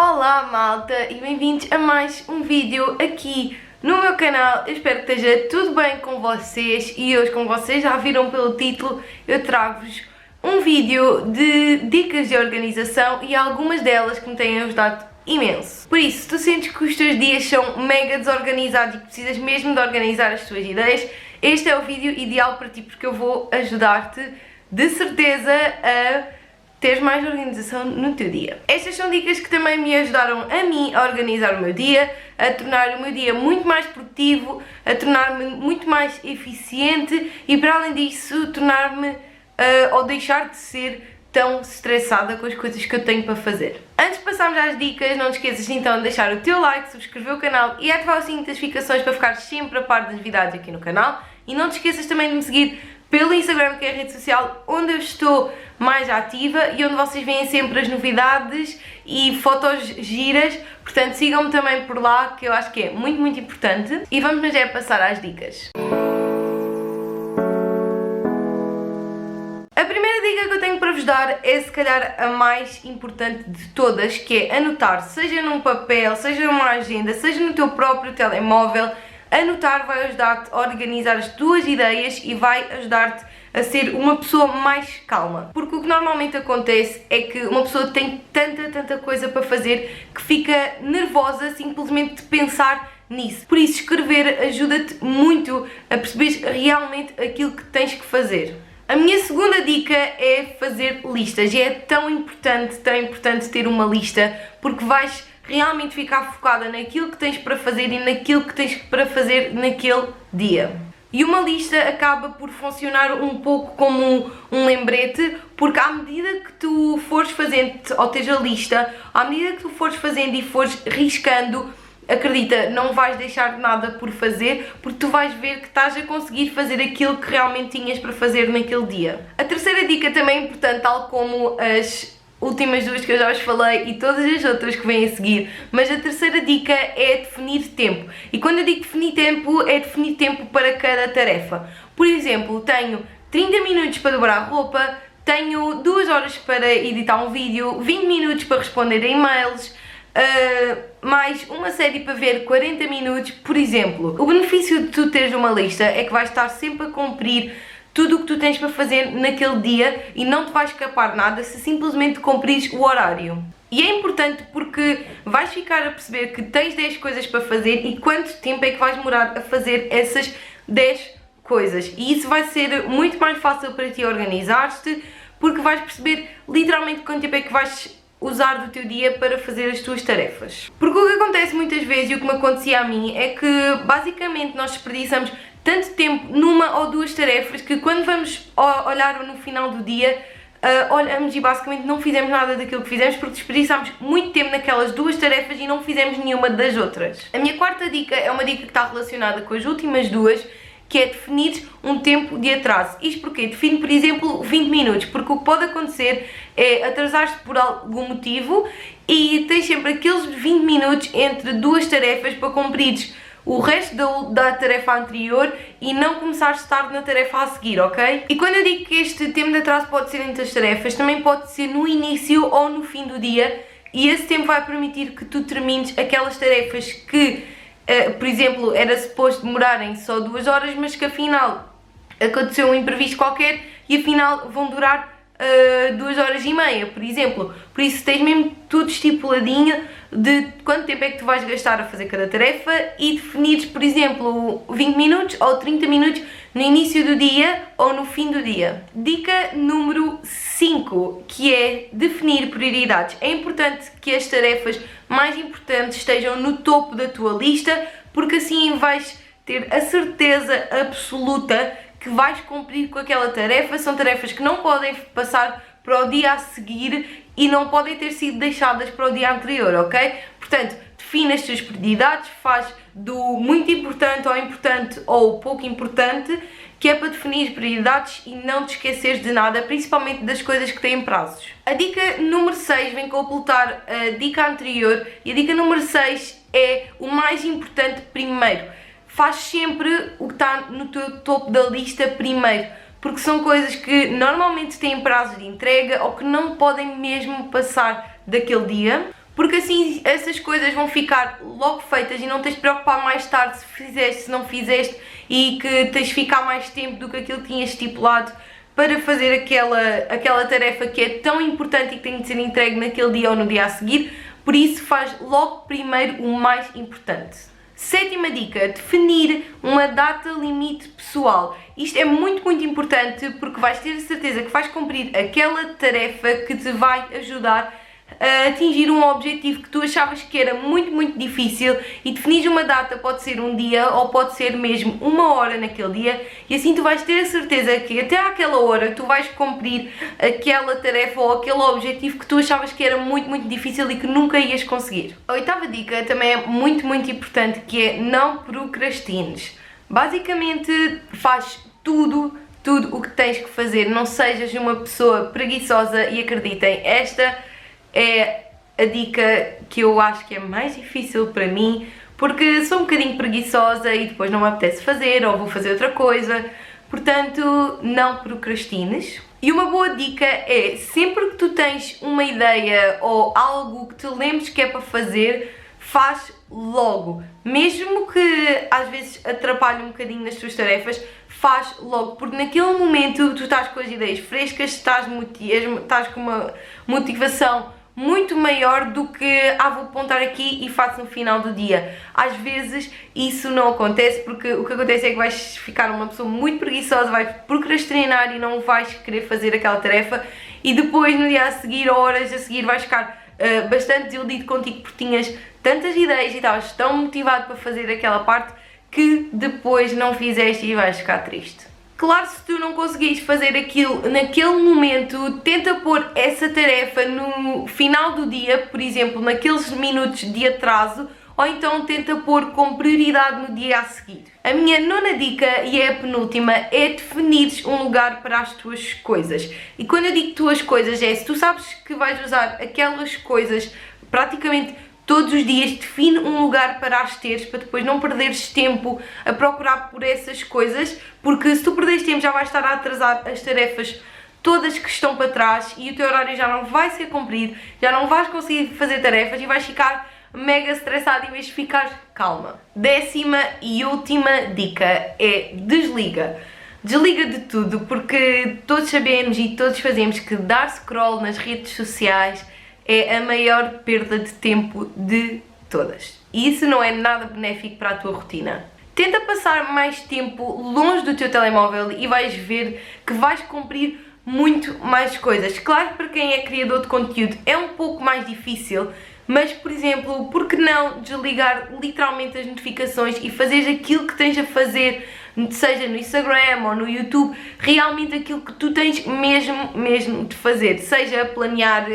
Olá malta e bem-vindos a mais um vídeo aqui no meu canal. Eu espero que esteja tudo bem com vocês e hoje, como vocês já viram pelo título, eu trago-vos um vídeo de dicas de organização e algumas delas que me têm ajudado imenso. Por isso, se tu sentes que os teus dias são mega desorganizados e que precisas mesmo de organizar as tuas ideias, este é o vídeo ideal para ti, porque eu vou ajudar-te de certeza a teres mais organização no teu dia. Estas são dicas que também me ajudaram a mim a organizar o meu dia, a tornar o meu dia muito mais produtivo, a tornar-me muito mais eficiente e, para além disso, tornar-me ou deixar de ser tão estressada com as coisas que eu tenho para fazer. Antes de passarmos às dicas, não te esqueças então de deixar o teu like, subscrever o canal e ativar o sininho de notificações para ficar sempre a par das novidades aqui no canal. E não te esqueças também de me seguir pelo Instagram, que é a rede social onde eu estou mais ativa e onde vocês veem sempre as novidades e fotos giras, portanto sigam-me também por lá, que eu acho que é muito importante. E vamos já passar às dicas. A primeira dica que eu tenho para vos dar é se calhar a mais importante de todas, que é anotar, seja num papel, seja numa agenda, seja no teu próprio telemóvel. Anotar vai ajudar-te a organizar as tuas ideias e vai ajudar-te a ser uma pessoa mais calma. Porque o que normalmente acontece é que uma pessoa tem tanta coisa para fazer que fica nervosa simplesmente de pensar nisso. Por isso, escrever ajuda-te muito a perceber realmente aquilo que tens que fazer. A minha segunda dica é fazer listas. E é tão importante ter uma lista, porque vais realmente ficar focada naquilo que tens para fazer e naquilo que tens para fazer naquele dia. E uma lista acaba por funcionar um pouco como um lembrete, porque à medida que tu fores fazendo, ou tens a lista, à medida que tu fores fazendo e fores riscando, acredita, não vais deixar nada por fazer, porque tu vais ver que estás a conseguir fazer aquilo que realmente tinhas para fazer naquele dia. A terceira dica também é importante, tal como as últimas duas que eu já vos falei e todas as outras que vêm a seguir, mas a terceira dica é definir tempo. E quando eu digo definir tempo, é definir tempo para cada tarefa. Por exemplo, tenho 30 minutos para dobrar roupa, tenho 2 horas para editar um vídeo, 20 minutos para responder a e-mails, mais uma série para ver 40 minutos, por exemplo. O benefício de tu teres uma lista é que vais estar sempre a cumprir tudo o que tu tens para fazer naquele dia e não te vais escapar nada se simplesmente cumprires o horário. E é importante porque vais ficar a perceber que tens 10 coisas para fazer e quanto tempo é que vais demorar a fazer essas 10 coisas. E isso vai ser muito mais fácil para ti organizar-te, porque vais perceber literalmente quanto tempo é que vais usar do teu dia para fazer as tuas tarefas. Porque o que acontece muitas vezes, e o que me acontecia a mim, é que basicamente nós desperdiçamos tanto tempo numa ou duas tarefas que quando vamos olhar no final do dia, olhamos e basicamente não fizemos nada daquilo que fizemos, porque desperdiçámos muito tempo naquelas duas tarefas e não fizemos nenhuma das outras. A minha quarta dica é uma dica que está relacionada com as últimas duas, que é definir um tempo de atraso. Isto porque define, por exemplo, 20 minutos, porque o que pode acontecer é atrasar-te por algum motivo e tens sempre aqueles 20 minutos entre duas tarefas para cumprires o resto da tarefa anterior e não começares tarde na tarefa a seguir, ok? E quando eu digo que este tempo de atraso pode ser entre as tarefas, também pode ser no início ou no fim do dia, e esse tempo vai permitir que tu termines aquelas tarefas que, por exemplo, era suposto demorarem só 2 horas, mas que afinal aconteceu um imprevisto qualquer e afinal vão durar 2 horas e meia, por exemplo. Por isso tens mesmo tudo estipuladinho de quanto tempo é que tu vais gastar a fazer cada tarefa e definires, por exemplo, 20 minutos ou 30 minutos no início do dia ou no fim do dia. Dica número 5, que é definir prioridades. É importante que as tarefas mais importantes estejam no topo da tua lista, porque assim vais ter a certeza absoluta que vais cumprir com aquela tarefa. São tarefas que não podem passar para o dia a seguir e não podem ter sido deixadas para o dia anterior, ok? Portanto, define as tuas prioridades, faz do muito importante ou pouco importante, que é para definir prioridades e não te esqueceres de nada, principalmente das coisas que têm prazos. A dica número 6 vem completar a dica anterior e a dica número 6 é o mais importante primeiro. Faz sempre o que está no teu topo da lista primeiro, porque são coisas que normalmente têm prazo de entrega ou que não podem mesmo passar daquele dia. porque assim essas coisas vão ficar logo feitas e não tens de preocupar mais tarde se fizeste, se não fizeste, e que tens de ficar mais tempo do que aquilo que tinhas estipulado para fazer aquela tarefa que é tão importante e que tem de ser entregue naquele dia ou no dia a seguir. Por isso faz logo primeiro o mais importante. Sétima dica, definir uma data limite pessoal. Isto é muito importante porque vais ter a certeza que vais cumprir aquela tarefa que te vai ajudar a atingir um objetivo que tu achavas que era muito difícil, e definir uma data, pode ser um dia ou pode ser mesmo uma hora naquele dia, e assim tu vais ter a certeza que até àquela hora tu vais cumprir aquela tarefa ou aquele objetivo que tu achavas que era muito difícil e que nunca ias conseguir. A oitava dica também é muito importante, que é não procrastines. Basicamente faz tudo o que tens que fazer, não sejas uma pessoa preguiçosa, e acreditem, esta é a dica que eu acho que é mais difícil para mim, porque sou um bocadinho preguiçosa e depois não me apetece fazer ou vou fazer outra coisa. Portanto, não procrastines. E uma boa dica é, sempre que tu tens uma ideia ou algo que te lembres que é para fazer, faz logo. Mesmo que às vezes atrapalhe um bocadinho nas tuas tarefas, faz logo, porque naquele momento tu estás com as ideias frescas, estás com uma motivação muito maior do que vou apontar aqui e faço no final do dia. Às vezes isso não acontece, porque o que acontece é que vais ficar uma pessoa muito preguiçosa, vais procrastinar e não vais querer fazer aquela tarefa, e depois no dia a seguir ou horas a seguir vais ficar bastante desiludido contigo porque tinhas tantas ideias e estavas tão motivado para fazer aquela parte que depois não fizeste e vais ficar triste. Claro, se tu não conseguires fazer aquilo naquele momento, tenta pôr essa tarefa no final do dia, por exemplo, naqueles minutos de atraso, ou então tenta pôr com prioridade no dia a seguir. A minha nona dica, e é a penúltima, é definires um lugar para as tuas coisas. E quando eu digo tuas coisas, é se tu sabes que vais usar aquelas coisas praticamente todos os dias, define um lugar para as teres, para depois não perderes tempo a procurar por essas coisas, porque se tu perderes tempo já vais estar a atrasar as tarefas todas que estão para trás e o teu horário já não vai ser cumprido, já não vais conseguir fazer tarefas e vais ficar mega estressado em vez de ficar calma. Décima e última dica é desliga. Desliga de tudo, porque todos sabemos e todos fazemos que dar scroll nas redes sociais é a maior perda de tempo de todas. E isso não é nada benéfico para a tua rotina. Tenta passar mais tempo longe do teu telemóvel e vais ver que vais cumprir muito mais coisas. Claro que para quem é criador de conteúdo é um pouco mais difícil, mas, por exemplo, por que não desligar literalmente as notificações e fazeres aquilo que tens a fazer, seja no Instagram ou no YouTube, realmente aquilo que tu tens mesmo de fazer, seja planear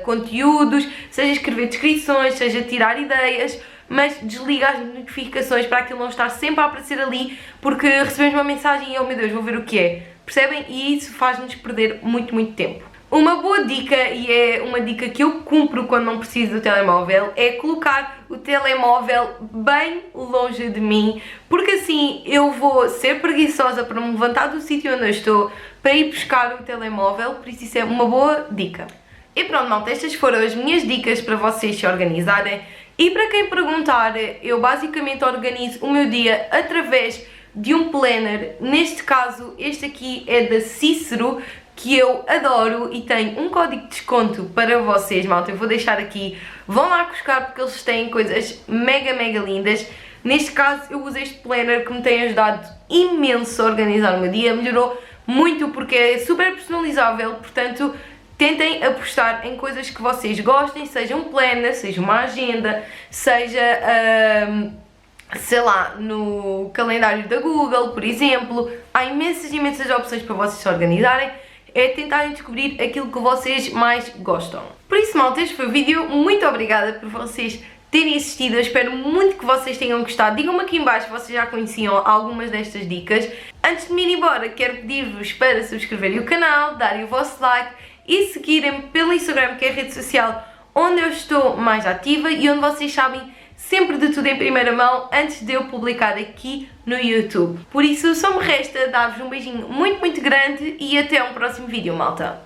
conteúdos, seja escrever descrições, seja tirar ideias, mas desliga as notificações para aquilo não estar sempre a aparecer ali, porque recebemos uma mensagem e, oh meu Deus, vou ver o que é, percebem? E isso faz-nos perder muito tempo. Uma boa dica, e é uma dica que eu cumpro quando não preciso do telemóvel, é colocar o telemóvel bem longe de mim, porque assim eu vou ser preguiçosa para me levantar do sítio onde eu estou para ir buscar o telemóvel, por isso é uma boa dica. E pronto, malta, estas foram as minhas dicas para vocês se organizarem, e para quem perguntar, eu basicamente organizo o meu dia através de um planner. Neste caso, este aqui é da Cícero, que eu adoro e tem um código de desconto para vocês, malta. Eu vou deixar aqui, vão lá buscar porque eles têm coisas mega lindas. Neste caso eu uso este planner que me tem ajudado imenso a organizar o meu dia, melhorou muito porque é super personalizável, portanto tentem apostar em coisas que vocês gostem, seja um planner, seja uma agenda, seja sei lá, no calendário da Google, por exemplo. Há imensas opções para vocês se organizarem. É tentarem descobrir aquilo que vocês mais gostam. Por isso, malta, este foi o vídeo. Muito obrigada por vocês terem assistido. Eu espero muito que vocês tenham gostado. Digam-me aqui em baixo se vocês já conheciam algumas destas dicas. Antes de me ir embora, quero pedir-vos para subscreverem o canal, darem o vosso like e seguirem-me pelo Instagram, que é a rede social onde eu estou mais ativa e onde vocês sabem sempre de tudo em primeira mão antes de eu publicar aqui no YouTube. Por isso só me resta dar-vos um beijinho muito grande e até um próximo vídeo, malta.